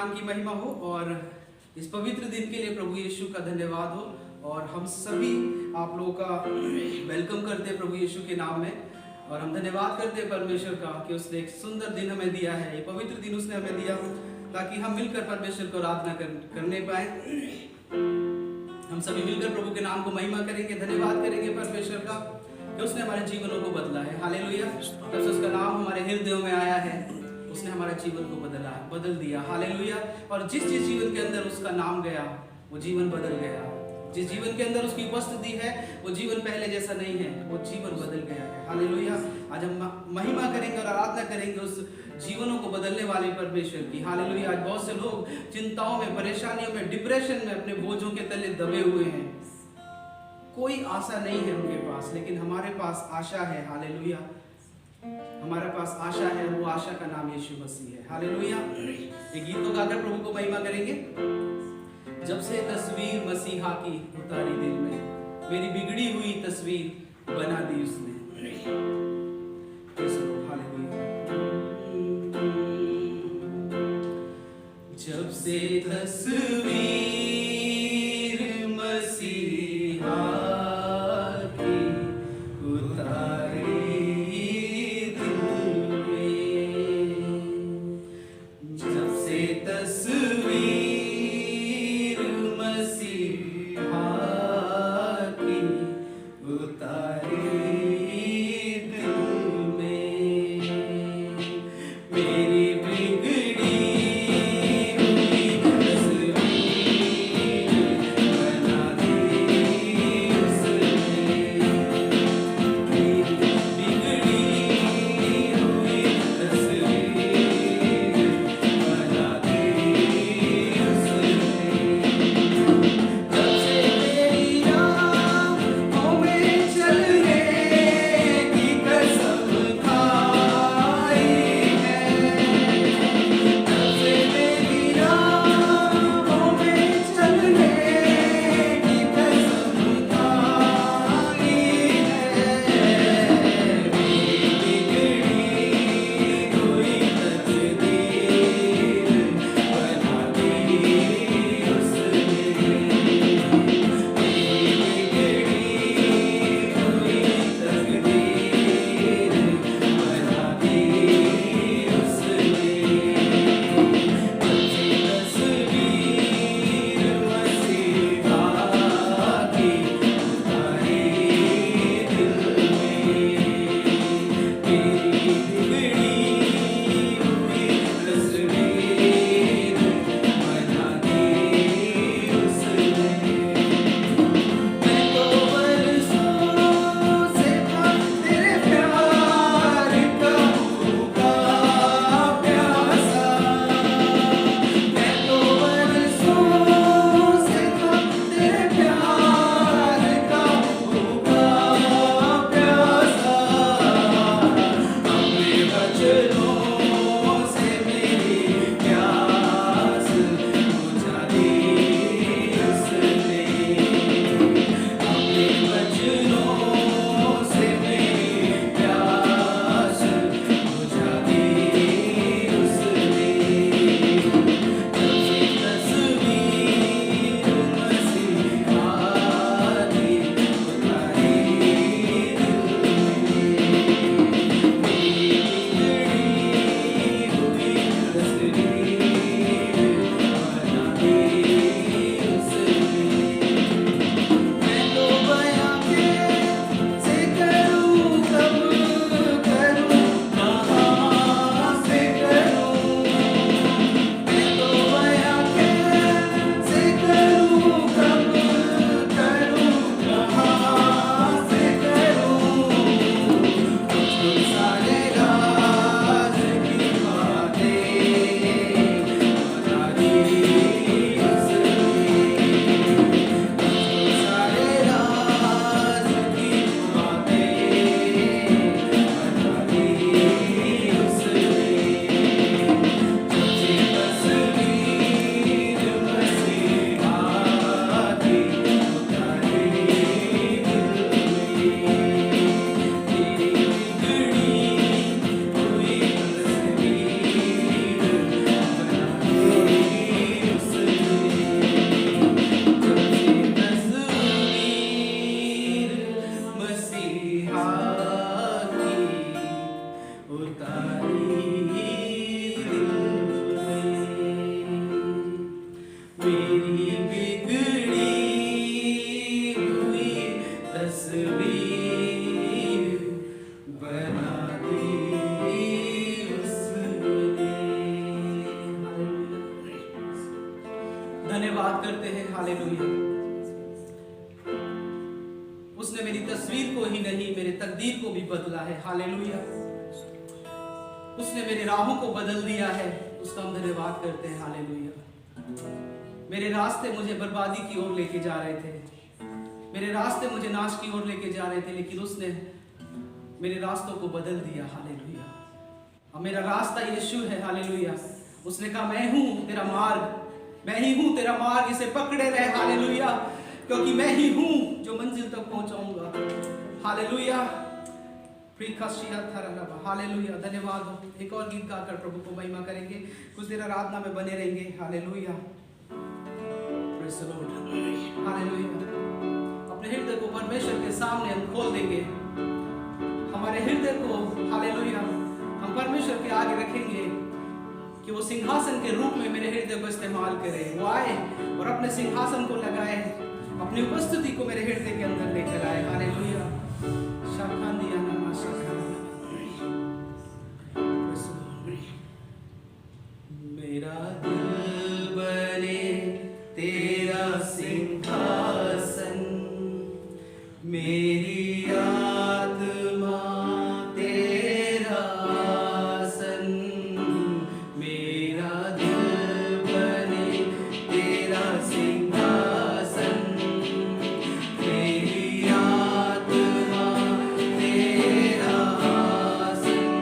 नाम की महिमा हो और इस पवित्र दिन के लिए प्रभु यीशु का धन्यवाद हो। और हम सभी आप लोगों का वेलकम करते हैं प्रभु यीशु के नाम में। और हम धन्यवाद करते हैं परमेश्वर का कि उसने एक सुंदर दिन हमें दिया है, ये पवित्र दिन उसने हमें दिया ताकि हम मिलकर परमेश्वर को आराधना करने पाए। हम सभी मिलकर प्रभु के नाम को महिमा करेंगे, धन्यवाद करेंगे परमेश्वर का कि उसने हमारे जीवनों को बदला है। हालेलुया। तब से उसका नाम हमारे हृदयों में आया है, उसने हमारे जीवन को बदल दिया। हालेलुया। और जिस जीवन के अंदर उसका नाम गया वो जीवन बदल गया। जिस जीवन के अंदर उसकी उपस्थिति है वो जीवन पहले जैसा नहीं है, वो जीवन बदल गया है। हालेलुया। आज हम महिमा करेंगे और आराधना करेंगे उस जीवनों को बदलने वाले परमेश्वर की। हालेलुया। आज बहुत से लोग चिंताओं में, परेशानियों में, डिप्रेशन में अपने बोझों के तले दबे हुए हैं, कोई आशा नहीं है उनके पास, लेकिन हमारे पास आशा है। हालेलुया। हमारे पास आशा है, वो आशा का नाम यीशु मसीह है। हालेलुया। एक गीत को गाकर प्रभु को महिमा करेंगे। जब से तस्वीर मसीहा की उतारी दिल में, मेरी बिगड़ी हुई तस्वीर बना दी उसने। हालेलुया। जब से तस्वीर मसीहा की उतारी दिल में, जब से तस्वीर मसीहा की उतारी दिल में, मेरी बिगड़ी हुई तस्वीर बना दी मेरी बिगड़ी हुई तस्वीर बना दी उसने। धन्यवाद करते हैं, हालेलुया। उसने मेरी तस्वीर को ही नहीं, मेरे तकदीर को भी बदला है, हालेलुया। उसने मेरे राहों को बदल दिया है, उसका हम धन्यवाद करते हैं, हालेलुया। मेरे रास्ते मुझे बर्बादी की ओर लेके जा रहे थे, मेरे रास्ते मुझे नाश की ओर लेके जा रहे थे, लेकिन उसने मेरे रास्तों को बदल दिया, हालेलुया। अब मेरा रास्ता यीशु है, हालेलुया। उसने कहा मैं हूं तेरा मार्ग, मैं ही हूं तेरा मार्ग, इसे पकड़े रहे, हालेलुया, क्योंकि मैं ही हूं जो मंजिल तक पहुंचाऊंगा, हालेलुया। हालेलुया, धन्यवाद हो। एक और गीत गाकर प्रभु को महिमा करेंगे, कुछ देर आराधना में बने रहेंगे, hallelujah. Praise the Lord, hallelujah. अपने हृदय को परमेश्वर के सामने हम खोल देंगे, हमारे हृदय को, हालेलुया, हम परमेश्वर के आगे रखेंगे कि वो सिंहासन के रूप में मेरे हृदय को इस्तेमाल करे। वो आए और अपने सिंहासन को लगाए, अपनी उपस्थिति को मेरे हृदय के अंदर लेकर आए, हालेलुया। मेरा दिल बने तेरा सिंहासन, मेरी आत्मा तेरा आसन। मेरा दिल बने तेरा सिंहासन, मेरी आत्मा तेरा आसन।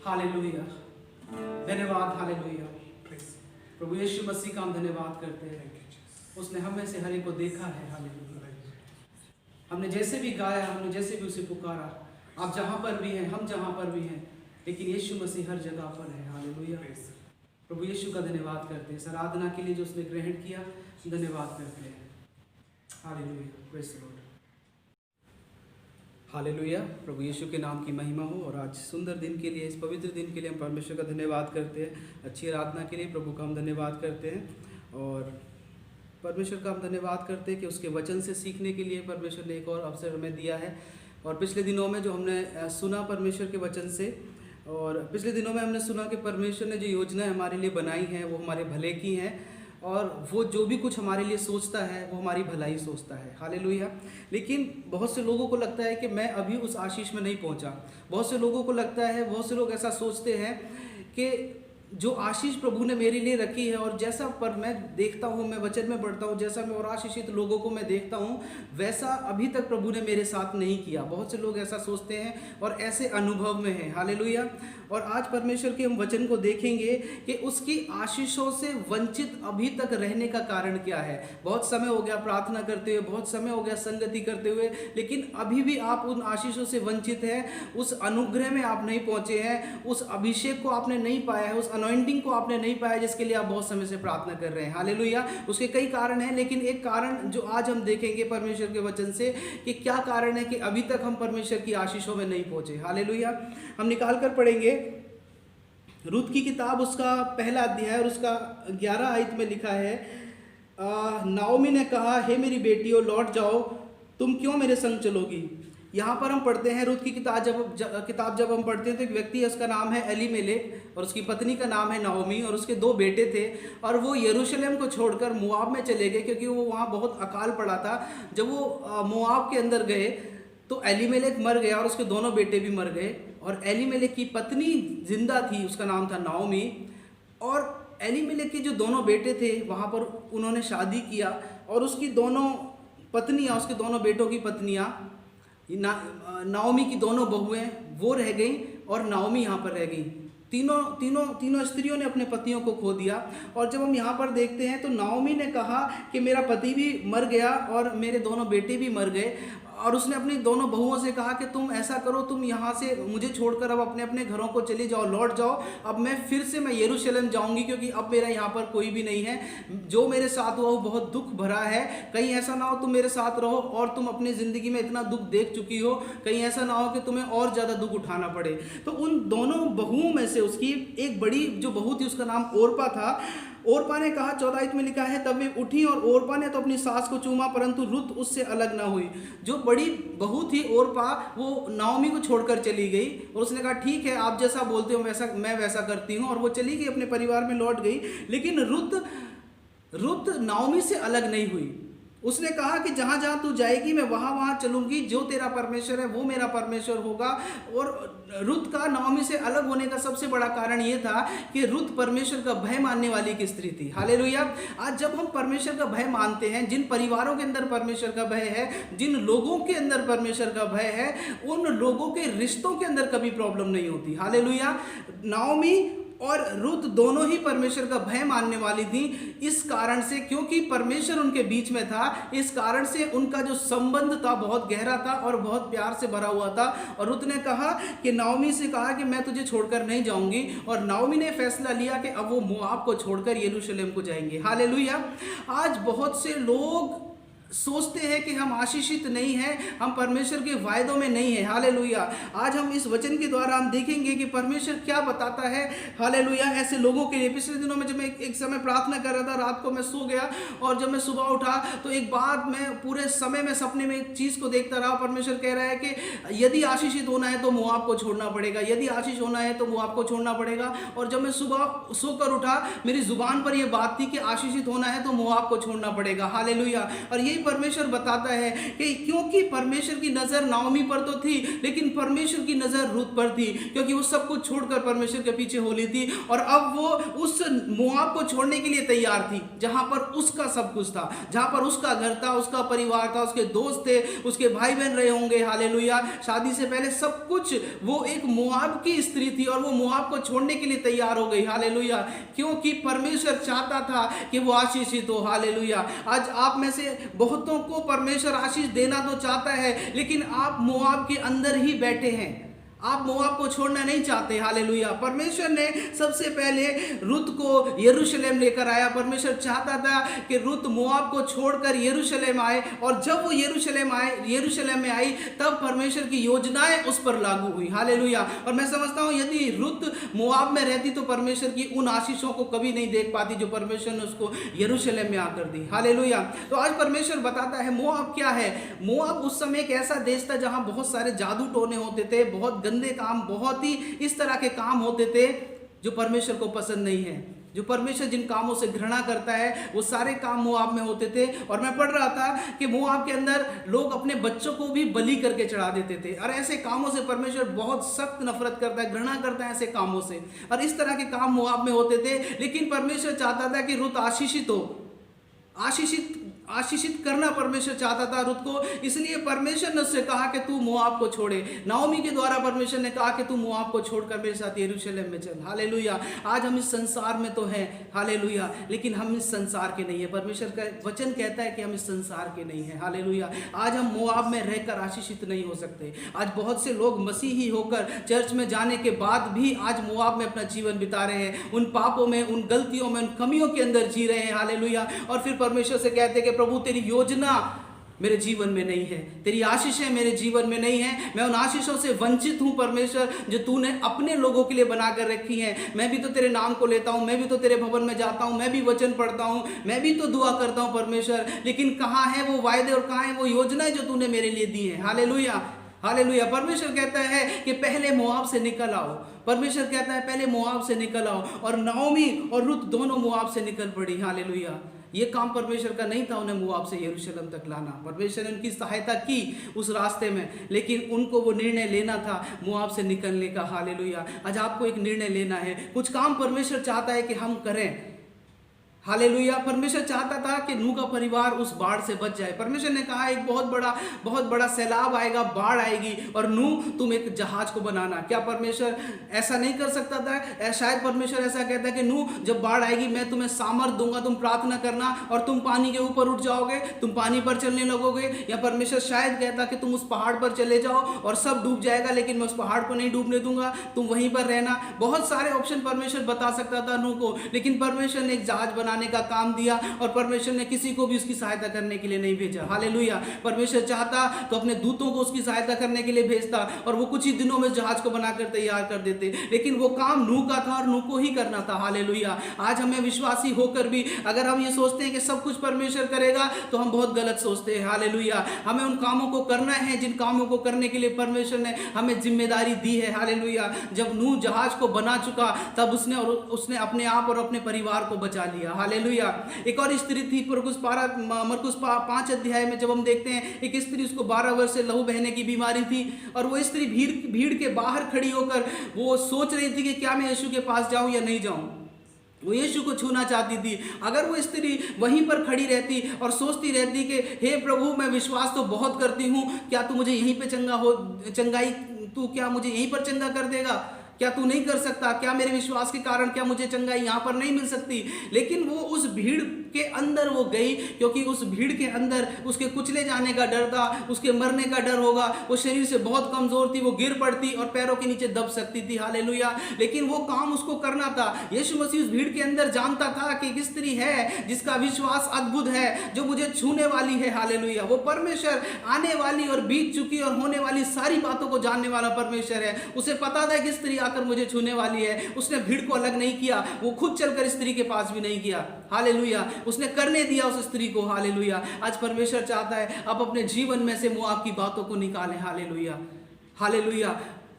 हालेलुया, धन्यवाद, हालेलुया। प्रभु यीशु मसीह का हम धन्यवाद करते हैं, उसने हम में से हर एक को देखा है। हालेलुया, हमने जैसे भी गाया, हमने जैसे भी उसे पुकारा, आप जहाँ पर भी हैं, हम जहाँ पर भी हैं, लेकिन यीशु मसीह हर जगह पर है। हालेलुया, प्रभु यीशु का धन्यवाद करते हैं, इस आराधना के लिए जो उसने ग्रहण किया, धन्यवाद करते हैं। Hallelujah, praise the Lord. Hallelujah, प्रभु यीशु के नाम की महिमा हो। और आज सुंदर दिन के लिए, इस पवित्र दिन के लिए हम परमेश्वर का धन्यवाद करते हैं। अच्छी आराधना के लिए प्रभु का हम धन्यवाद करते हैं, और परमेश्वर का हम धन्यवाद करते हैं कि उसके वचन से सीखने के लिए परमेश्वर ने एक और अवसर हमें दिया है। और पिछले दिनों में जो हमने सुना परमेश्वर के वचन से, और पिछले दिनों में हमने सुना कि परमेश्वर ने जो योजनाएं हमारे लिए बनाई हैं वो हमारे भले की हैं, और वो जो भी कुछ हमारे लिए सोचता है वो हमारी भलाई सोचता है। हालेलुया, लेकिन बहुत से लोगों को लगता है कि मैं अभी उस आशीष में नहीं पहुंचा। बहुत से लोगों को लगता है, बहुत से लोग ऐसा सोचते हैं कि जो आशीष प्रभु ने मेरे लिए रखी है, और जैसा पर मैं देखता हूँ, मैं वचन में पढ़ता हूँ, जैसा मैं और आशीषित लोगों को मैं देखता हूँ, वैसा अभी तक प्रभु ने मेरे साथ नहीं किया। बहुत से लोग ऐसा सोचते हैं और ऐसे अनुभव में हैं। हालेलुया, और आज परमेश्वर के हम वचन को देखेंगे कि उसकी आशीषों से वंचित अभी तक रहने का कारण क्या है। बहुत समय हो गया प्रार्थना करते हुए, बहुत समय हो गया संगति करते हुए, लेकिन अभी भी आप उन आशीषों से वंचित हैं, उस अनुग्रह में आप नहीं पहुंचे हैं, उस अभिषेक को आपने नहीं पाया है, उस अनॉइंटिंग को आपने नहीं पाया जिसके लिए आप बहुत समय से प्रार्थना कर रहे हैं। हालेलुया, उसके कई कारण हैं, लेकिन एक कारण जो आज हम देखेंगे परमेश्वर के वचन से कि क्या कारण है कि अभी तक हम परमेश्वर की आशीषों में नहीं पहुंचे। हालेलुया, हम निकाल कर पढ़ेंगे रूत की किताब, उसका पहला अध्याय और उसका 11 आयत में लिखा है, नाओमी ने कहा, हे मेरी बेटियों लौट जाओ, तुम क्यों मेरे संग चलोगी। यहाँ पर हम पढ़ते हैं रूत की किताब जब हम पढ़ते हैं तो एक व्यक्ति है, उसका नाम है एलीमेलेक, और उसकी पत्नी का नाम है नाओमी, और उसके 2 बेटे थे, और वो यरूशलेम को छोड़कर मोआब में चले गए क्योंकि वो वहाँ बहुत अकाल पड़ा था। जब वो मोआब के अंदर गए तो एलीमेलेक मर गया और उसके दोनों बेटे भी मर गए, और एलीमेलेक की पत्नी जिंदा थी, उसका नाम था नाओमी। और एलीमेलेक के जो दोनों बेटे थे वहाँ पर उन्होंने शादी किया, और उसकी दोनों पत्नियाँ, उसके दोनों बेटों की पत्नियाँ, नाओमी की दोनों बहुएं वो रह गई और नाओमी यहाँ पर रह गई। तीनों स्त्रियों ने अपने पतियों को खो दिया। और जब हम यहाँ पर देखते हैं तो नाओमी ने कहा कि मेरा पति भी मर गया और मेरे दोनों बेटे भी मर गए, और उसने अपनी दोनों बहुओं से कहा कि तुम ऐसा करो, तुम यहाँ से मुझे छोड़कर अब अपने अपने घरों को चले जाओ, लौट जाओ। अब मैं फिर से मैं यरूशलेम जाऊंगी क्योंकि अब मेरा यहाँ पर कोई भी नहीं है। जो मेरे साथ हुआ वो बहुत दुख भरा है, कहीं ऐसा ना हो तुम मेरे साथ रहो और तुम अपनी ज़िंदगी में इतना दुख देख चुकी हो, कहीं ऐसा ना हो कि तुम्हें और ज़्यादा दुख उठाना पड़े। तो उन दोनों बहुओं में से उसकी एक बड़ी जो बहू थी उसका नाम ओरपा था। ओरपा ने कहा, 14 में लिखा है, तब वे उठी और ओरपा ने तो अपनी सास को चूमा, परंतु रुत उससे अलग ना हुई। जो बड़ी बहू थी ओरपा, वो नाओमी को छोड़कर चली गई, और उसने कहा ठीक है आप जैसा बोलते हो वैसा मैं वैसा करती हूँ, और वो चली गई, अपने परिवार में लौट गई। लेकिन रुत नाओमी से अलग नहीं हुई। उसने कहा कि जहाँ जहाँ तू जाएगी मैं वहाँ वहाँ चलूंगी, जो तेरा परमेश्वर है वो मेरा परमेश्वर होगा। और रुत का नाओमी से अलग होने का सबसे बड़ा कारण ये था कि रुत परमेश्वर का भय मानने वाली की स्त्री थी। हालेलुया, आज जब हम परमेश्वर का भय मानते हैं, जिन परिवारों के अंदर परमेश्वर का भय है, जिन लोगों के अंदर परमेश्वर का भय है, उन लोगों के रिश्तों के अंदर कभी प्रॉब्लम नहीं होती। हालेलुया, नाओमी और रुत दोनों ही परमेश्वर का भय मानने वाली थी। इस कारण से, क्योंकि परमेश्वर उनके बीच में था, इस कारण से उनका जो संबंध था बहुत गहरा था और बहुत प्यार से भरा हुआ था। और रुत ने कहा कि नाओमी से कहा कि मैं तुझे छोड़कर नहीं जाऊंगी, और नाओमी ने फैसला लिया कि अब वो मोआब को छोड़कर यरूशलेम को जाएंगे। हालेलुया, आज बहुत से लोग सोचते हैं कि हम आशीषित नहीं हैं, हम परमेश्वर के वायदों में नहीं है। हालेलुया, आज हम इस वचन के द्वारा हम देखेंगे कि परमेश्वर क्या बताता है। हालेलुया, ऐसे लोगों के लिए। पिछले दिनों में जब मैं एक समय प्रार्थना कर रहा था, रात को मैं सो गया, और जब मैं सुबह उठा तो एक बात, मैं पूरे समय में सपने में एक चीज़ को देखता रहा। परमेश्वर कह रहा है कि यदि आशीषित होना है तो मोआब को छोड़ना पड़ेगा, यदि आशीष होना है तो मोआब को छोड़ना पड़ेगा। और जब मैं सुबह सोकर उठा, मेरी जुबान पर यह बात थी कि आशीषित होना है तो मोआब को छोड़ना पड़ेगा। हालेलुया, और यही परमेश्वर बताता है कि क्योंकि परमेश्वर की नजर नाओमी पर तो थी, लेकिन परमेश्वर की नजर रुत पर थी, क्योंकि वो सब कुछ छोड़कर परमेश्वर के पीछे हो ली थी और अब वो उस मोआब को छोड़ने के लिए तैयार थी जहां पर उसका सब कुछ था, जहां पर उसका घर था, उसका परिवार था, उसके दोस्त थे, उसके भाई बहन रहे होंगे, हालेलुया, शादी से पहले सब कुछ। वो एक मोआब की स्त्री थी और वो मोआब को छोड़ने के लिए तैयार हो गई, हालेलुया, क्योंकि परमेश्वर चाहता था कि वो आशीषित हो, हालेलुया। आज आप में से बहुतों को परमेश्वर आशीष देना तो चाहता है, लेकिन आप मोआब के अंदर ही बैठे हैं, आप मोआब को छोड़ना नहीं चाहते, हालेलुया। परमेश्वर ने सबसे पहले रुत को यरूशलेम लेकर आया। परमेश्वर चाहता था कि रुत मोआब को छोड़कर यरूशलेम आए, और जब वो यरूशलेम में आई तब परमेश्वर की योजनाएं उस पर लागू हुई, हालेलुया। और मैं समझता हूं यदि रुत मोआब में रहती तो परमेश्वर की उन आशीषों को कभी नहीं देख पाती जो परमेश्वर ने उसको यरूशलेम में आकर दी, हालेलुया। तो आज परमेश्वर बताता है मोआब क्या है। मोआब उस समय एक ऐसा देश था जहां बहुत सारे जादू टोने होते थे, बहुत गंदे काम, बहुत ही इस तरह के काम होते थे जो परमेश्वर को पसंद नहीं है। जो परमेश्वर जिन कामों से घृणा करता है वो सारे काम मोआब में होते थे। और मैं पढ़ रहा था कि मोआब के अंदर लोग अपने बच्चों को भी बलि करके चढ़ा देते थे, और ऐसे कामों से परमेश्वर बहुत सख्त नफरत करता है, घृणा करता है ऐसे कामों से, और इस तरह के काम मोआब में होते थे। लेकिन परमेश्वर चाहता था कि रुत आशीषित हो, आशीषित करना परमेश्वर चाहता था रुत को, इसलिए परमेश्वर ने उससे कहा कि तू मोआब को छोड़े। नाओमी के द्वारा परमेश्वर ने कहा कि तू मोआब को छोड़कर मेरे साथ यरूशलेम में चल, हालेलुया। आज हम इस संसार में तो हैं, हालेलुया, लेकिन हम इस संसार के नहीं है। परमेश्वर का वचन कहता है कि हम इस संसार के नहीं है, हालेलुया। आज हम मोआब में रहकर आशीषित नहीं हो सकते। आज बहुत से लोग मसीही होकर चर्च में जाने के बाद भी आज मोआब में अपना जीवन बिता रहे हैं, उन पापों में, उन गलतियों में, उन कमियों के अंदर जी रहे हैं, हालेलुया। और फिर परमेश्वर से कहते हैं कि प्रभु तेरी योजना मेरे जीवन में नहीं है, तेरी आशीषें मेरे जीवन में नहीं है, मैं उन आशीषों से वंचित हूं परमेश्वर जो तूने अपने लोगों के लिए बनाकर रखी हैं। मैं भी तो तेरे नाम को लेता हूं, मैं भी तो तेरे भवन में जाता हूं, मैं भी वचन पढ़ता हूं, मैं भी तो दुआ करता हूं परमेश्वर, लेकिन कहाँ है वो वायदे और कहाँ है वो योजनाएं जो तूने मेरे लिए दी है, हालेलुया, हालेलुया। परमेश्वर कहता है कि पहले मोआब से निकल आओ, परमेश्वर कहता है पहले मोआब से निकल आओ, और नाओमी और रुत दोनों मोआब से निकल पड़ी, हालेलुया। ये काम परमेश्वर का नहीं था उन्हें मोआब से यरूशलेम तक लाना। परमेश्वर ने उनकी सहायता की उस रास्ते में, लेकिन उनको वो निर्णय लेना था मोआब से निकलने का, हालेलुया। आज आपको एक निर्णय लेना है। कुछ काम परमेश्वर चाहता है कि हम करें, हालेलुया। परमेश्वर चाहता था कि नूह का परिवार उस बाढ़ से बच जाए। परमेश्वर ने कहा एक बहुत बड़ा सैलाब आएगा, बाढ़ आएगी, और नूह तुम एक जहाज को बनाना। क्या परमेश्वर ऐसा नहीं कर सकता था? शायद परमेश्वर ऐसा कहता है कि नूह जब बाढ़ आएगी मैं तुम्हें सामर्थ दूंगा, तुम प्रार्थना करना और तुम पानी के ऊपर उठ जाओगे, तुम पानी पर चलने लगोगे। या परमेश्वर शायद कहता कि तुम उस पहाड़ पर चले जाओ और सब डूब जाएगा, लेकिन मैं उस पहाड़ को नहीं डूबने दूंगा, तुम वहीं पर रहना। बहुत सारे ऑप्शन परमेश्वर बता सकता था नूह को, लेकिन परमेश्वर ने एक जहाज बनाने का काम दिया, और परमेश्वर ने किसी को भी उसकी सहायता करने के लिए नहीं भेजा, हालेलुया। परमेश्वर चाहता तो अपने दूतों को उसकी सहायता करने के लिए भेजता, और वो कुछ ही दिनों में जहाज को बनाकर तैयार कर देते, लेकिन वो काम नूह का था और नूह को ही करना था, हालेलुया। आज हमें विश्वासी होकर भी अगर हम ये सोचते हैं कि सब कुछ परमेश्वर करेगा तो हम बहुत गलत सोचते हैं, हालेलुया। हमें उन कामों को करना है जिन कामों को करने के लिए परमेश्वर ने हमें जिम्मेदारी दी है, हालेलुया। जब नूह जहाज को बना चुका तब उसने अपने आप और अपने परिवार को बचा लिया, हालेलुया। एक और स्त्री थी, मरकुस 5 अध्याय में जब हम देखते हैं, एक स्त्री, उसको 12 वर्ष से लहू बहने की बीमारी थी, और वो स्त्री भीड़ के बाहर खड़ी होकर वो सोच रही थी कि क्या मैं यीशु के पास जाऊं या नहीं जाऊं। वो यीशु को छूना चाहती थी। अगर वो स्त्री वहीं पर खड़ी रहती और सोचती रहती कि हे प्रभु मैं विश्वास तो बहुत करती हूँ, क्या तू मुझे यहीं पे चंगाई तू क्या मुझे यहीं पर चंगा कर देगा? क्या तू नहीं कर सकता? क्या मेरे विश्वास के कारण क्या मुझे चंगाई यहाँ पर नहीं मिल सकती? लेकिन वो उस भीड़ के अंदर वो गई, क्योंकि उस भीड़ के अंदर उसके कुचले जाने का डर था, उसके मरने का डर होगा। वो शरीर से बहुत कमजोर थी, वो गिर पड़ती और पैरों के नीचे दब सकती थी, हालेलुया। लेकिन वो काम उसको करना था। यीशु मसीह उस भीड़ के अंदर जानता था कि एक स्त्री है जिसका विश्वास अद्भुत है, जो मुझे छूने वाली है, हालेलुया। वो परमेश्वर आने वाली और बीत चुकी और होने वाली सारी बातों को जानने वाला परमेश्वर है। उसे पता था कि स्त्री आकर मुझे छूने वाली है। उसने भीड़ को अलग नहीं किया, वो खुद चलकर स्त्री के पास भी नहीं किया, हालेलुया। उसने करने दिया उस स्त्री को, हालेलुया। आज परमेश्वर चाहता है आप अपने जीवन में से मोआब की बातों को निकालें, हालेलुया, हालेलुया।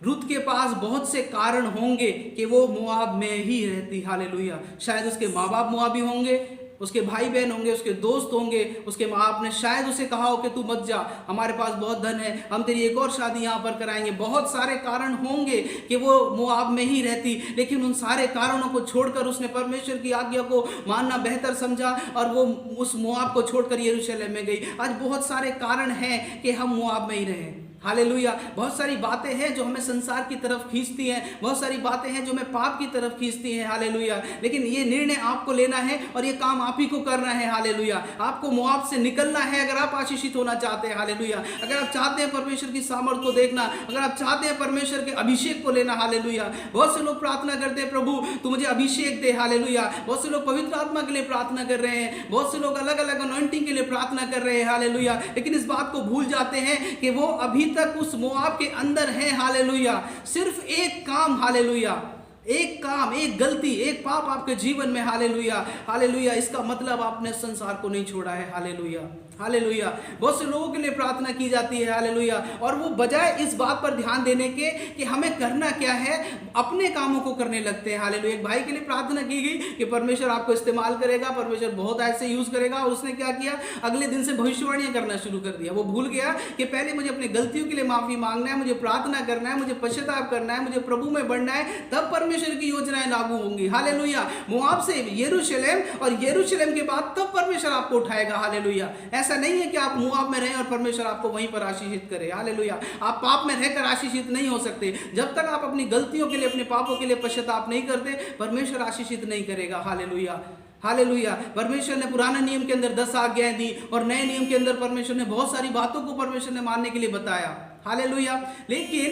रुत के पास बहुत से कारण होंगे कि वो मोआब में ही रहती, हालेलुया। शायद उसके माँ बाप मोआबी होंगे, उसके भाई बहन होंगे, उसके दोस्त होंगे, उसके माँ बाप ने शायद उसे कहा हो कि तू मत जा, हमारे पास बहुत धन है, हम तेरी एक और शादी यहाँ पर कराएंगे। बहुत सारे कारण होंगे कि वो मोआब में ही रहती, लेकिन उन सारे कारणों को छोड़कर उसने परमेश्वर की आज्ञा को मानना बेहतर समझा और वो उस मोआब को छोड़कर यरूशलेम में गई। आज बहुत सारे कारण हैं कि हम मोआब में ही रहें। हालेलुया। बहुत सारी बातें हैं जो हमें संसार की तरफ खींचती हैं, बहुत सारी बातें हैं जो हमें पाप की तरफ खींचती हैं। हालेलुया। लेकिन ये निर्णय आपको लेना है और ये काम आप ही को करना है। हालेलुया। आपको मोआब से निकलना है अगर आप आशीषित होना चाहते हैं। हालेलुया। अगर आप चाहते हैं परमेश्वर की सामर्थ को देखना, अगर आप चाहते हैं परमेश्वर के अभिषेक को लेना। हालेलुया। बहुत से लोग प्रार्थना करते हैं, प्रभु तू मुझे अभिषेक दे। हालेलुया। बहुत से लोग पवित्र आत्मा के लिए प्रार्थना कर रहे हैं, बहुत से लोग अलग अलग अनॉइंटिंग के लिए प्रार्थना कर रहे हैं। हालेलुया। लेकिन इस बात को भूल जाते हैं कि वो अभी तक उस मोआब के अंदर है। हालेलुया। सिर्फ एक काम, हालेलुया, एक काम, एक गलती, एक पाप आपके जीवन में, हालेलुया, हालेलुया, इसका मतलब आपने संसार को नहीं छोड़ा है। Hallelujah, hallelujah. बहुत से लोगों के लिए प्रार्थना की जाती है। हालेलुया। और वो बजाय इस बात पर ध्यान देने के कि हमें करना क्या है, अपने कामों को करने लगते हैं। हालेलुया। एक भाई के लिए प्रार्थना की गई कि परमेश्वर आपको इस्तेमाल करेगा, परमेश्वर बहुत ऐसे यूज करेगा, और उसने क्या किया, अगले दिन से भविष्यवाणियां करना शुरू कर दिया। वो भूल गया कि पहले मुझे अपनी गलतियों के लिए माफी मांगना है, मुझे प्रार्थना करना है, मुझे पश्चाताप करना है, मुझे प्रभु में बढ़ना है, तब परमेश्वर की योजनाएं लागू होंगी। हालेलुया। मोआब से यरूशलेम और यरूशलेम के बाद तब परमेश्वर आपको उठाएगा। हालेलुया। ऐसा नहीं है कि आप मोआब में रहें और परमेश्वर आपको वहीं पर आशीषित करे। हालेलुया। आप पाप में रहकर आशीषित नहीं हो सकते। जब तक आप अपनी गलतियों के लिए, अपने पापों के लिए पश्चाताप नहीं करते, परमेश्वर आशीषित नहीं करेगा। Hallelujah, hallelujah. परमेश्वर ने पुराने नियम के अंदर 10 आज्ञाएं दी और नए नियम के अंदर परमेश्वर ने बहुत सारी बातों को परमेश्वर ने मानने के लिए बताया। हालेलुया। लेकिन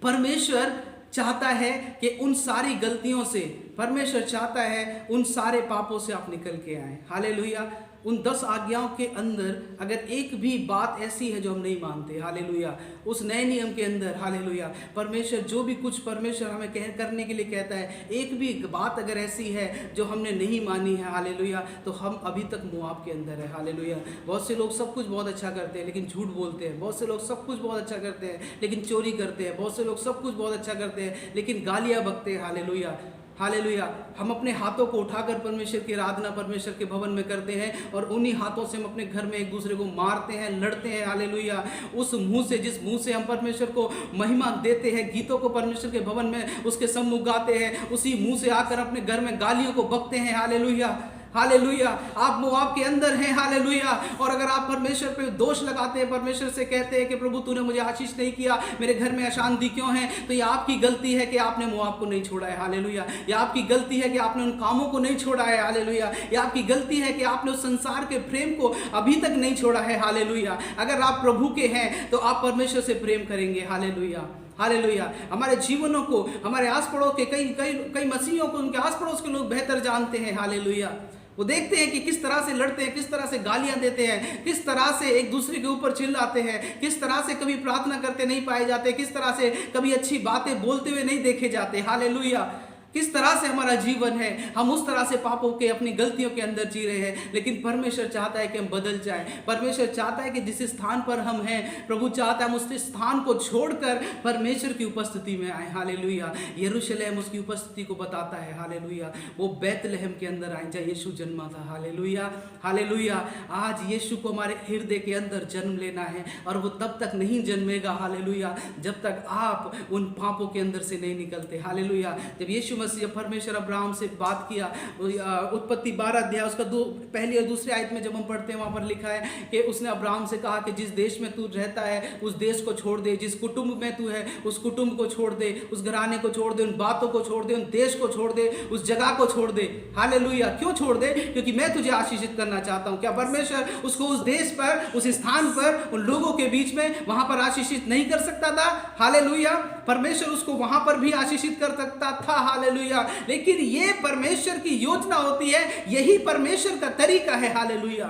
परमेश्वर चाहता है कि उन सारी गलतियों से, परमेश्वर चाहता है उन सारे पापों से आप निकल के आए। हालेलुया। उन 10 आज्ञाओं के अंदर अगर एक भी बात ऐसी है जो हम नहीं मानते, हालेलुया, उस नए नियम के अंदर, हालेलुया, परमेश्वर जो भी कुछ परमेश्वर हमें करने के लिए कहता है, एक भी बात अगर ऐसी है जो हमने नहीं मानी है, हालेलुया, तो हम अभी तक मोआब के अंदर है। हालेलुया। बहुत से लोग सब कुछ बहुत अच्छा करते हैं लेकिन झूठ बोलते हैं, बहुत से लोग सब कुछ बहुत अच्छा करते हैं लेकिन चोरी करते हैं, बहुत से लोग सब कुछ बहुत अच्छा करते हैं लेकिन गालियाँ बकते हैं। Hallelujah, hallelujah. हम अपने हाथों को उठाकर परमेश्वर की आराधना परमेश्वर के भवन में करते हैं और उन्हीं हाथों से हम अपने घर में एक दूसरे को मारते हैं, लड़ते हैं। हालेलुया। उस मुंह से, जिस मुंह से हम परमेश्वर को महिमा देते हैं, गीतों को परमेश्वर के भवन में उसके सम्मुख गाते हैं, उसी मुंह से आकर अपने घर में गालियों को बकते हैं। Hallelujah, hallelujah. आप मोआब के अंदर हैं। हालेलुया। और अगर आप परमेश्वर पे दोष लगाते हैं, परमेश्वर से कहते हैं कि प्रभु तूने मुझे आशीष नहीं किया, मेरे घर में अशांति क्यों है, तो ये आपकी गलती है कि आपने मोआब को नहीं छोड़ा है। हालेलुया। ये आपकी गलती है कि आपने उन कामों को नहीं छोड़ा है। हालेलुया। ये आपकी गलती है कि आपने उस संसार के प्रेम को अभी तक नहीं छोड़ा है। हालेलुया। अगर आप प्रभु के हैं तो आप परमेश्वर से प्रेम करेंगे। Hallelujah, hallelujah. हमारे जीवनों को, हमारे आस पड़ोस के कई मसीहों को उनके आस पड़ोस के लोग बेहतर जानते हैं। हालेलुया। वो देखते हैं कि किस तरह से लड़ते हैं, किस तरह से गालियां देते हैं, किस तरह से एक दूसरे के ऊपर चिल्लाते हैं, किस तरह से कभी प्रार्थना करते नहीं पाए जाते, किस तरह से कभी अच्छी बातें बोलते हुए नहीं देखे जाते। हालेलुया। किस तरह से हमारा जीवन है, हम उस तरह से पापों के, अपनी गलतियों के अंदर जी रहे हैं। लेकिन परमेश्वर चाहता है कि हम बदल जाएं। परमेश्वर चाहता है कि जिस स्थान पर हम हैं, प्रभु चाहता है हम उस स्थान को छोड़कर परमेश्वर की उपस्थिति में आए। हालेलुया। यरूशलेम उसकी उपस्थिति को बताता है। हालेलुया। वो बैतलहम के अंदर आए जहाँ यीशु जन्मा था। Hallelujah, hallelujah. आज यीशु को हमारे हृदय के अंदर जन्म लेना है और वो तब तक नहीं जन्मेगा, हालेलुया, जब तक आप उन पापों के अंदर से नहीं निकलते। हालेलुया। जब यीशु परमेश्वर अब्राहम से बात किया, उत्पत्ति 12 अध्याय उसका पहली और दूसरी आयत में जब हम पढ़ते हैं, वहां पर लिखा है कि उसने अब्राहम से कहा कि जिस देश में तू रहता है उस देश को छोड़ दे, जिस कुटुंब में तू है उस कुटुंब को छोड़ दे, उस घराने को छोड़ दे, उन बातों को छोड़ दे, उन देश को छोड़ दे, उस जगह को छोड़ दे। हालेलुया। क्यों छोड़ दे? क्योंकि मैं तुझे आशीषित करना चाहता हूं। क्या परमेश्वर उसको उस देश पर, उस स्थान पर, उन लोगों के बीच में वहां पर आशीषित नहीं कर सकता था? हालेलुया। परमेश्वर उसको वहां पर भी आशीषित कर सकता था। हालेलुया। लेकिन ये परमेश्वर की योजना होती है, यही परमेश्वर का तरीका है। हालेलुया।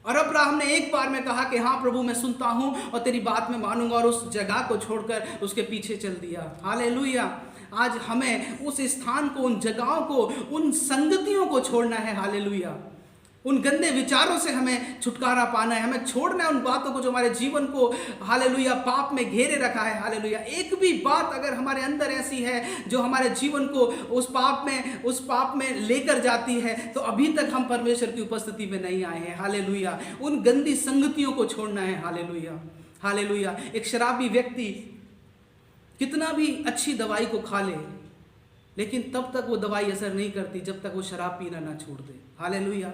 और अब्राहम ने एक बार में कहा कि हाँ प्रभु मैं सुनता हूं और तेरी बात में मानूंगा, और उस जगह को छोड़कर उसके पीछे चल दिया। हालेलुया। आज हमें उस स्थान को, उन जगहों को, उन संगतियों को छोड़ना है। हालेलुया। उन गंदे विचारों से हमें छुटकारा पाना है, हमें छोड़ना है उन बातों को जो हमारे जीवन को हालेलुया पाप में घेरे रखा है। हालेलुया, एक भी बात अगर हमारे अंदर ऐसी है जो हमारे जीवन को उस पाप में लेकर जाती है, तो अभी तक हम परमेश्वर की उपस्थिति में नहीं आए हैं। हालेलुया, उन गंदी संगतियों को छोड़ना है। Hallelujah, hallelujah. एक शराबी व्यक्ति कितना भी अच्छी दवाई को खा ले, लेकिन तब तक वो दवाई असर नहीं करती जब तक वो शराब पीना ना छोड़ दे। हालेलुया,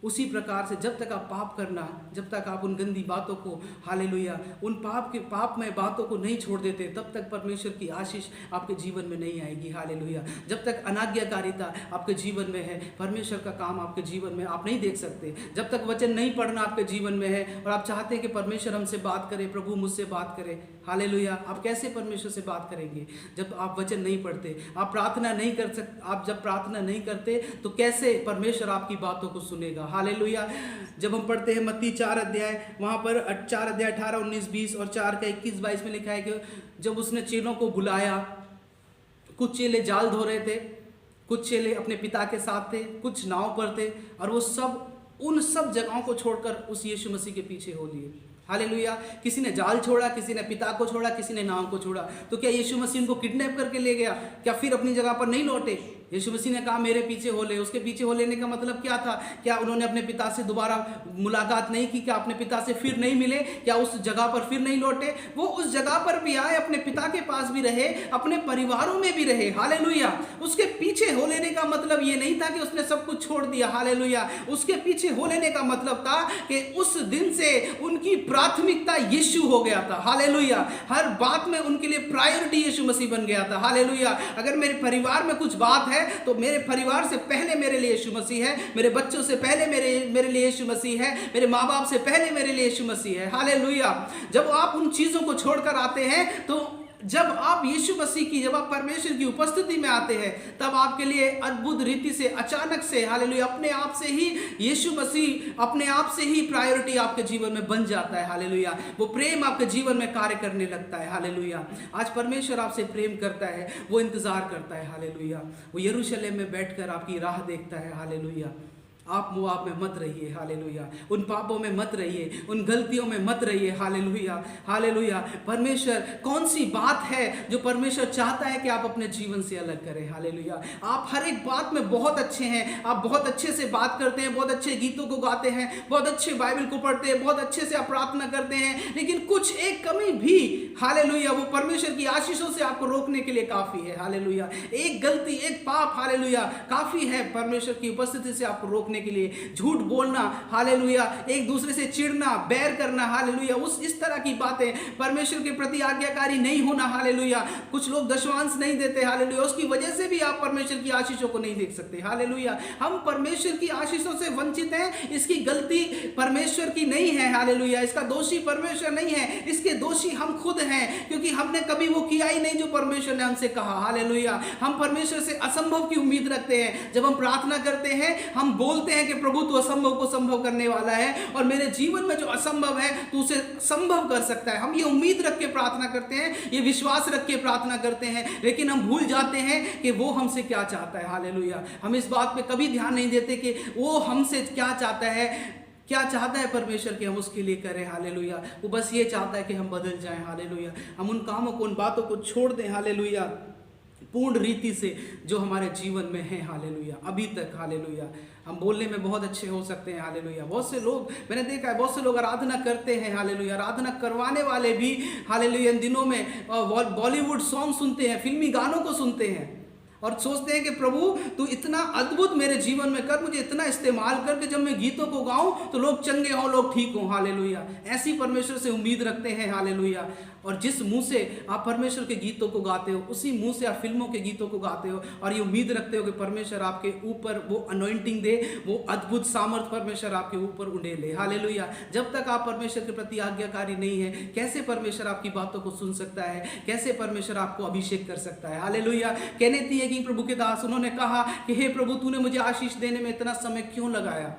उसी प्रकार से जब तक आप पाप करना, जब तक आप उन गंदी बातों को, हालेलुया, उन पापमय बातों को नहीं छोड़ देते, तब तक परमेश्वर की आशीष आपके जीवन में नहीं आएगी। हालेलुया, जब तक अनाज्ञाकारिता आपके जीवन में है, परमेश्वर का काम आपके जीवन में आप नहीं देख सकते। जब तक वचन नहीं पढ़ना आपके जीवन में है और आप चाहते हैं कि परमेश्वर हमसे बात करे, प्रभु मुझसे बात करे, हालेलुया, आप कैसे परमेश्वर से बात करेंगे जब आप वचन नहीं पढ़ते, आप प्रार्थना नहीं कर सकते। आप जब प्रार्थना नहीं करते तो कैसे परमेश्वर आपकी बातों को सुनेगा। हालेलुया, जब हम पढ़ते हैं मत्ती 4 अध्याय, वहाँ पर 4 अध्याय 18, 19, 20 और 4 का 21, 22 में लिखा है कि जब उसने चेलों को बुलाया, कुछ चेले जाल धो रहे थे, कुछ चेले अपने पिता के साथ थे, कुछ नाव पर थे, और वो सब उन सब जगहों को छोड़कर उस यीशु मसीह के पीछे हो लिए। हालेलुया, किसी ने जाल छोड़ा, किसी ने पिता को छोड़ा, किसी ने नाव को छोड़ा। तो क्या यीशु मसीह उनको किडनैप करके ले गया? क्या फिर अपनी जगह पर नहीं लौटे? यीशु मसीह ने कहा मेरे पीछे हो ले। उसके पीछे हो लेने का मतलब क्या था? क्या उन्होंने अपने पिता से दोबारा मुलाकात नहीं की? क्या अपने पिता से फिर नहीं मिले? क्या उस जगह पर फिर नहीं लौटे? वो उस जगह पर भी आए, अपने पिता के पास भी रहे, अपने परिवारों में भी रहे। हालेलुया, उसके पीछे हो लेने का मतलब ये नहीं था कि उसने सब कुछ छोड़ दिया। हालेलुया, उसके पीछे हो लेने का मतलब था कि उस दिन से उनकी प्राथमिकता यीशु हो गया था। हालेलुया, हर बात में उनके लिए प्रायोरिटी यीशु मसीह बन गया था। हालेलुया, अगर मेरे परिवार में कुछ बात है तो मेरे परिवार से पहले मेरे लिए यीशु मसीह है, मेरे बच्चों से पहले मेरे लिए यीशु मसीह है, मेरे माँ बाप से पहले मेरे लिए यीशु मसीह है। हालेलुया, जब आप उन चीजों को छोड़कर आते हैं, तो जब आप यीशु मसीह की, जब आप परमेश्वर की उपस्थिति में आते हैं, तब आपके लिए अद्भुत रीति से, अचानक से, हालेलुया, अपने आप से ही यीशु मसीह अपने आप से ही प्रायोरिटी आपके जीवन में बन जाता है। हालेलुया, वो प्रेम आपके जीवन में कार्य करने लगता है। हालेलुया, आज परमेश्वर आपसे प्रेम करता है, वो इंतजार करता है। हालेलुया, वो यरूशलेम में बैठकर आपकी राह देखता है। हालेलुया, आप मोआब में मत रहिए। हालेलुया, उन पापों में मत रहिए, उन गलतियों में मत रहिए। हालेलुया, हालेलुया, परमेश्वर, कौन सी बात है जो परमेश्वर चाहता है कि आप अपने जीवन से अलग करें? हालेलुया, आप हर एक बात में बहुत अच्छे हैं, आप बहुत अच्छे से बात करते हैं, बहुत अच्छे गीतों को गाते हैं, बहुत अच्छे बाइबल को पढ़ते हैं, बहुत अच्छे से आप प्रार्थना करते हैं, लेकिन कुछ एक कमी भी, हालेलुया, वो परमेश्वर की आशीषों से आपको रोकने के लिए काफी है। हालेलुया, एक गलती, एक पाप, हालेलुया, काफी है परमेश्वर की उपस्थिति से आपको रोकने के लिए। झूठ बोलना, हालेलुया, एक दूसरे से चिढ़ना, बैर करना, हालेलुया, इस तरह की बातें, परमेश्वर के प्रति आज्ञाकारी नहीं होना। हालेलुया, कुछ लोग दशमांश नहीं देते। हालेलुया, उसकी वजह से भी आप परमेश्वर की आशीषों को नहीं देख सकते। हालेलुया, हम परमेश्वर की आशीषों से वंचित हैं। इसकी गलती परमेश्वर की नहीं है। हालेलुया, इसका दोषी परमेश्वर नहीं है, इसके दोषी हम खुद हैं, क्योंकि हमने कभी वो किया ही नहीं जो परमेश्वर ने हमसे कहा। हालेलुया, हम परमेश्वर से असंभव की उम्मीद रखते हैं। जब हम प्रार्थना करते हैं, हम बोलते हैं कि प्रभु तू असंभव को संभव करने वाला है, और मेरे जीवन में जो असंभव है तू उसे संभव कर सकता है। हम ये उम्मीद रख के प्रार्थना करते हैं, ये विश्वास रख के प्रार्थना करते हैं, लेकिन हम भूल जाते हैं कि वो हमसे क्या चाहता है। हालेलुया, हम इस बात पे कभी ध्यान नहीं देते कि वो हमसे क्या चाहता है, क्या चाहता है परमेश्वर कि हम उसके लिए करें। हालेलुया, वो बस ये चाहता है कि हम बदल जाएं। हालेलुया, हम उन कामों को, उन बातों को छोड़ दें। हालेलुया, पूर्ण रीति से जो हमारे जीवन में है। हालेलुया, अभी तक, हालेलुया, हम बोलने में बहुत अच्छे हो सकते हैं। हालेलुया, बहुत से लोग, मैंने देखा है, बहुत से लोग आराधना करते हैं। हालेलुया, आराधना करवाने वाले भी, हालेलुया, इन दिनों में बॉलीवुड सॉन्ग सुनते हैं, फिल्मी गानों को सुनते हैं, और सोचते हैं कि प्रभु तू इतना अद्भुत मेरे जीवन में कर, मुझे इतना इस्तेमाल कर कि जब मैं गीतों को गाऊं तो लोग चंगे हों, लोग ठीक हों। हालेलुया, ऐसी परमेश्वर से उम्मीद रखते हैं। हालेलुया, और जिस मुंह से आप परमेश्वर के गीतों को गाते हो, उसी मुंह से आप फिल्मों के गीतों को गाते हो, और ये उम्मीद रखते हो कि परमेश्वर आपके ऊपर वो अनॉइंटिंग दे, वो अद्भुत सामर्थ परमेश्वर आपके ऊपर उड़ेले। हालेलुया, जब तक आप परमेश्वर के प्रति आज्ञाकारी नहीं है, कैसे परमेश्वर आपकी बातों को सुन सकता है? कैसे परमेश्वर आपको अभिषेक कर सकता है? हालेलुया, कहने थी कि प्रभु के दास, उन्होंने कहा कि हे प्रभु, तूने मुझे आशीष देने में इतना समय क्यों लगाया?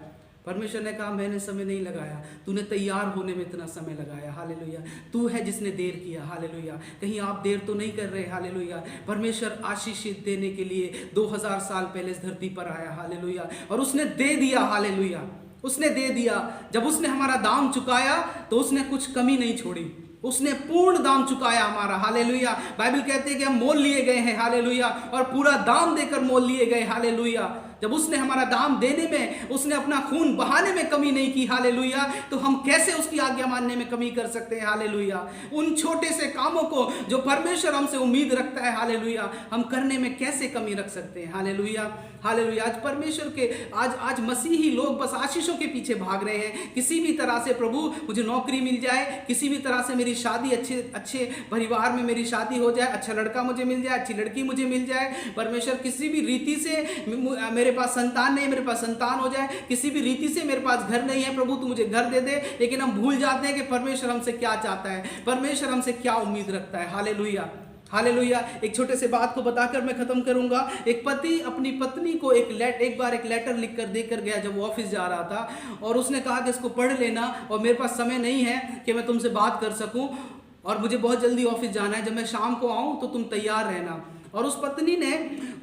परमेश्वर ने कहा मैंने समय नहीं लगाया, तूने तैयार होने में इतना समय लगाया। हालेलुया। तू है जिसने देर किया। हालेलुया। कहीं आप देर तो नहीं कर रहे। हालेलुया। परमेश्वर आशीषित देने के लिए 2000 साल पहले इस धरती पर आया। हालेलुया। और उसने दे दिया। हालेलुया। उसने दे दिया। जब उसने हमारा दाम चुकाया तो उसने कुछ कमी नहीं छोड़ी, उसने पूर्ण दाम चुकाया हमारा। हालेलुया। बाइबल कहते हैं कि हम मोल लिए गए हैं। हालेलुया। और पूरा दाम देकर मोल लिए गए। हालेलुया। जब उसने हमारा दाम देने में, उसने अपना खून बहाने में कमी नहीं की। हालेलुया। तो हम कैसे उसकी आज्ञा मानने में कमी कर सकते हैं? हालेलुया। उन छोटे से कामों को जो परमेश्वर हमसे उम्मीद रखता है, हालेलुया, हम करने में कैसे कमी रख सकते हैं? हालेलुया। हालेलुया। आज परमेश्वर के आज मसीही लोग बस आशीषों के पीछे भाग रहे हैं। किसी भी तरह से प्रभु मुझे नौकरी मिल जाए, किसी भी तरह से मेरी शादी अच्छे परिवार में मेरी शादी हो जाए, अच्छा लड़का मुझे मिल जाए, अच्छी लड़की मुझे मिल जाए। परमेश्वर किसी भी रीति से मेरे पास संतान नहीं, मेरे पास संतान हो जाए, किसी भी रीति से मेरे पास घर नहीं है, प्रभु तू मुझे घर दे दे। लेकिन हम भूल जाते हैं कि परमेश्वर हमसे क्या चाहता है, परमेश्वर हमसे क्या उम्मीद रखता है। हालेलुया। हालेलुया। एक छोटे से बात को बताकर मैं खत्म करूंगा। एक पति अपनी पत्नी को एक बार एक लेटर लिख कर देकर गया जब वो ऑफिस जा रहा था, और उसने कहा कि इसको पढ़ लेना और मेरे पास समय नहीं है कि मैं तुमसे बात कर सकूं, और मुझे बहुत जल्दी ऑफिस जाना है, जब मैं शाम को आऊं तो तुम तैयार रहना। और उस पत्नी ने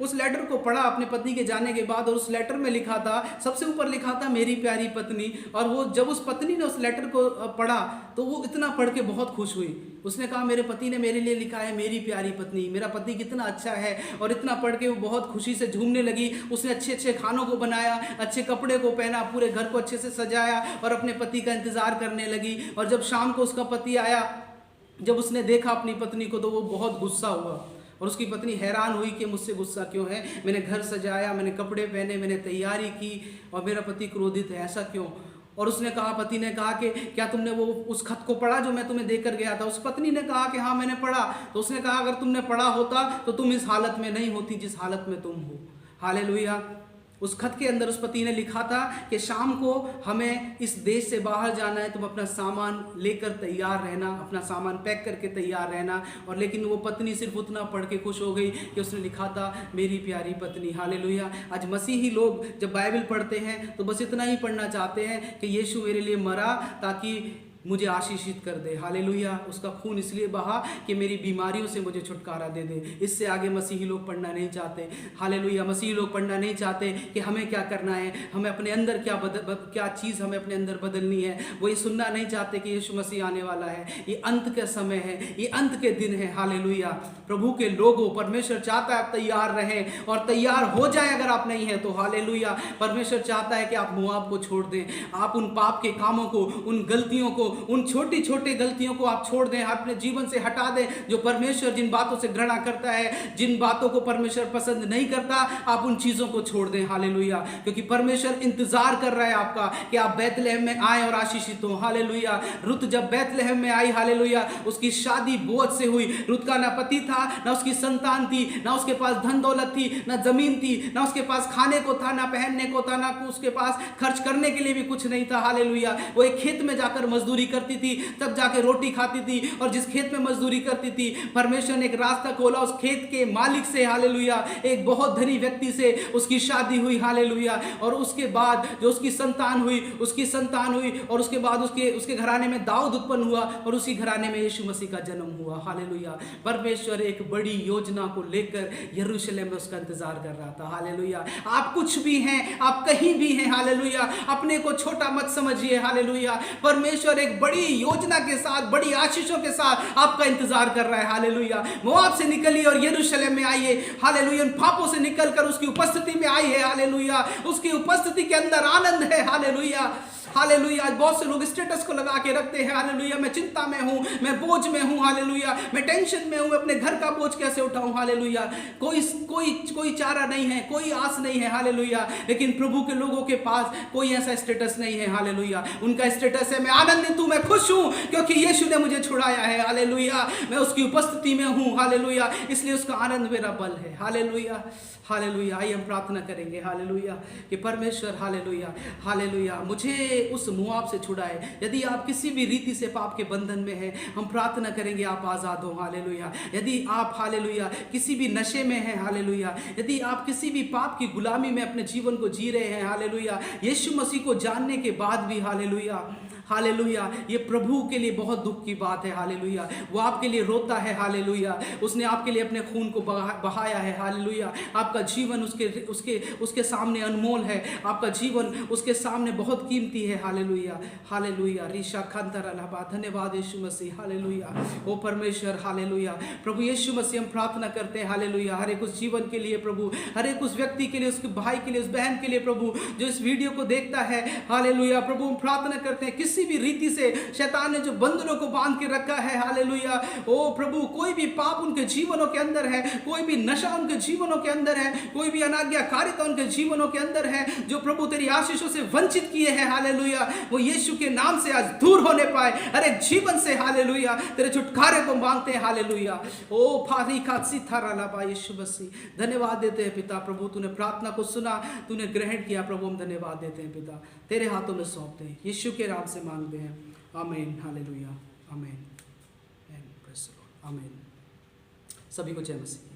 उस लेटर को पढ़ा अपने पति के जाने के बाद, और उस लेटर में लिखा था, सबसे ऊपर लिखा था मेरी प्यारी पत्नी। और वो जब उस पत्नी ने उस लेटर को पढ़ा तो वो इतना पढ़ के बहुत खुश हुई। उसने कहा मेरे पति ने मेरे लिए लिखा है मेरी प्यारी पत्नी, मेरा पति कितना अच्छा है। और इतना पढ़ के वो बहुत खुशी से झूमने लगी। उसने अच्छे अच्छे खानों को बनाया, अच्छे कपड़े को पहना, पूरे घर को अच्छे से सजाया और अपने पति का इंतजार करने लगी। और जब शाम को उसका पति आया, जब उसने देखा अपनी पत्नी को, तो वो बहुत गुस्सा हुआ। और उसकी पत्नी हैरान हुई कि मुझसे गुस्सा क्यों है, मैंने घर सजाया, मैंने कपड़े पहने, मैंने तैयारी की, और मेरा पति क्रोधित है, ऐसा क्यों? और उसने कहा, पति ने कहा कि क्या तुमने वो उस खत को पढ़ा जो मैं तुम्हें देकर गया था? उस पत्नी ने कहा कि हाँ मैंने पढ़ा। तो उसने कहा अगर तुमने पढ़ा होता तो तुम इस हालत में नहीं होती जिस हालत में तुम हो। हालेलुया। उस खत के अंदर उस पति ने लिखा था कि शाम को हमें इस देश से बाहर जाना है, तुम अपना सामान लेकर तैयार रहना, अपना सामान पैक करके तैयार रहना। और लेकिन वो पत्नी सिर्फ उतना पढ़ के खुश हो गई कि उसने लिखा था मेरी प्यारी पत्नी। हालेलुया। आज मसीही लोग जब बाइबल पढ़ते हैं तो बस इतना ही पढ़ना चाहते हैं कि यीशु मेरे लिए मरा ताकि मुझे आशीषित कर दे। हालेलुया। उसका खून इसलिए बहा कि मेरी बीमारियों से मुझे छुटकारा दे दे। इससे आगे मसीही लोग पढ़ना नहीं चाहते। हालेलुया। मसीही लोग पढ़ना नहीं चाहते कि हमें क्या करना है, हमें अपने अंदर क्या चीज़ हमें अपने अंदर बदलनी है। वो ये सुनना नहीं चाहते कि यीशु मसीह आने वाला है, ये अंत का समय है, ये अंत के दिन है। हालेलुया। प्रभु के लोगों, परमेश्वर चाहता है आप तैयार रहें और तैयार हो जाए अगर आप नहीं हैं तो। हालेलुया। परमेश्वर चाहता है कि आप मोआब को छोड़ दें, आप उन पाप के कामों को, उन गलतियों को, उन छोटी छोटी गलतियों को आप छोड़ दें, अपने जीवन से हटा दें। जो परमेश्वर जिन बातों से घृणा करता है, जिन बातों को परमेश्वर पसंद नहीं करता, आप उन चीजों को छोड़ दें। हालेलुया। क्योंकि परमेश्वर इंतजार कर रहा है आपका कि आप बैतलहम में आए और आशीषित हो। हालेलुया। रुत जब बैतलहम में आई, हालेलुया, उसकी शादी बोझ से हुई। रुत का ना पति था, ना उसकी संतान थी, ना उसके पास धन दौलत थी, ना जमीन थी, ना उसके पास खाने को था, ना पहनने को था, ना उसके पास खर्च करने के लिए भी कुछ नहीं था। हालेलुया। वो एक खेत में जाकर मजदूरी करती थी, तब जाके रोटी खाती थी। और जिस खेत में मजदूरी करती थी, परमेश्वर ने एक रास्ता खोला उस खेत के मालिक से। हालेलुया। एक बहुत धनी व्यक्ति से उसकी शादी हुई। हालेलुया। और उसके बाद जो उसकी संतान हुई और उसके बाद उसके घराने में दाऊद उत्पन्न हुआ और उसी घराने में यीशु मसीह का जन्म हुआ। हालेलुया। परमेश्वर एक बड़ी योजना को लेकर यरूशलेम में उसका इंतजार कर रहा था। हालेलुया। आप कुछ भी हैं, आप कहीं भी हैं, हालेलुया, अपने को छोटा मत समझिए। हालेलुया। परमेश्वर एक बड़ी योजना के साथ, बड़ी आशीषों के साथ आपका इंतजार कर रहा है। हालेलुया। मोआब से निकलिए और यरूशलेम में आइए। हालेलुया। उन पापों से निकलकर उसकी उपस्थिति में आई है। हालेलुया। उसकी उपस्थिति के अंदर आनंद है। हालेलुया। हालेलुया। आज बहुत से लोग स्टेटस को लगा के रखते हैं। हालेलुया। मैं चिंता में हूं, मैं बोझ में हूं। हालेलुया। मैं टेंशन में हूं, मैं अपने घर का बोझ कैसे उठाऊं। हालेलुया। कोई चारा नहीं है, कोई आस नहीं है। हालेलुया। लेकिन प्रभु के लोगों के पास कोई ऐसा स्टेटस नहीं है। हालेलुया। उनका स्टेटस है मैं आनंदित हूं, मैं खुश हूं क्योंकि यीशु ने मुझे छुड़ाया है। हालेलुया। मैं उसकी उपस्थिति में हूं। हालेलुया। इसलिए उसका आनंद मेरा बल है। हालेलुया। हालेलुया। आइए हम प्रार्थना करेंगे। हालेलुया। कि परमेश्वर, हालेलुया, हालेलुया, मुझे उस मुआब से छुड़ाए। यदि आप किसी भी रीति से पाप के बंधन में हैं, हम प्रार्थना करेंगे आप आज़ाद हो। हालेलुया। यदि आप हालेलुया किसी भी नशे में हैं, हालेलुया, यदि आप किसी भी पाप की गुलामी में अपने जीवन को जी रहे हैं, हालेलुया, यीशु मसीह को जानने के बाद भी, हालेलुया, हालेलुया, ये प्रभु के लिए बहुत दुख की बात है। हालेलुया, वो आपके लिए रोता है। हालेलुया, उसने आपके लिए अपने खून को बहाया है। हालेलुया, आपका जीवन उसके सामने अनमोल है। आपका जीवन उसके सामने बहुत कीमती है। हालेलुया, हालेलुया, रीशा खंतर अलाबा, धन्यवाद यीशु मसीह। हालेलुया, ओ परमेश्वर, हालेलुया, प्रभु यीशु मसीह हम प्रार्थना करते हैं, हालेलुया, हर एक उस जीवन के लिए प्रभु, हर एक उस व्यक्ति के लिए, उसके भाई के लिए, उस बहन के लिए प्रभु, जो इस वीडियो को देखता है। हालेलुया, प्रभु हम प्रार्थना करते हैं किसी भी रीति से शैतान ने जो बंधनों को बांध के रखा है, हालेलुया, ओ प्रभु, कोई भी पाप उनके जीवनों के अंदर है, कोई भी नशा उनके जीवनों के अंदर है, कोई भी अनाज्ञाकारिता उनके जीवनों के अंदर है, जो प्रभु तेरी आशीषों से वंचित किए हैं, हालेलुया, वो यीशु के नाम से आज दूर होने पाए, हर एक जीवन से, हालेलुया, तेरे छुटकारे को मांगते हैं। हालेलुया, ओ फारिका सितारा लाबा, यीशु मसीह धन्यवाद देते हैं पिता। प्रभु तूने प्रार्थना को सुना, तूने ग्रहण किया, प्रभु हम धन्यवाद देते हैं पिता, तेरे हाथों में सौंपते हैं, यीशु के नाम से मांगते हैं, आमीन, हालेलुया, आमीन, आमीन। सभी को जय मसीह।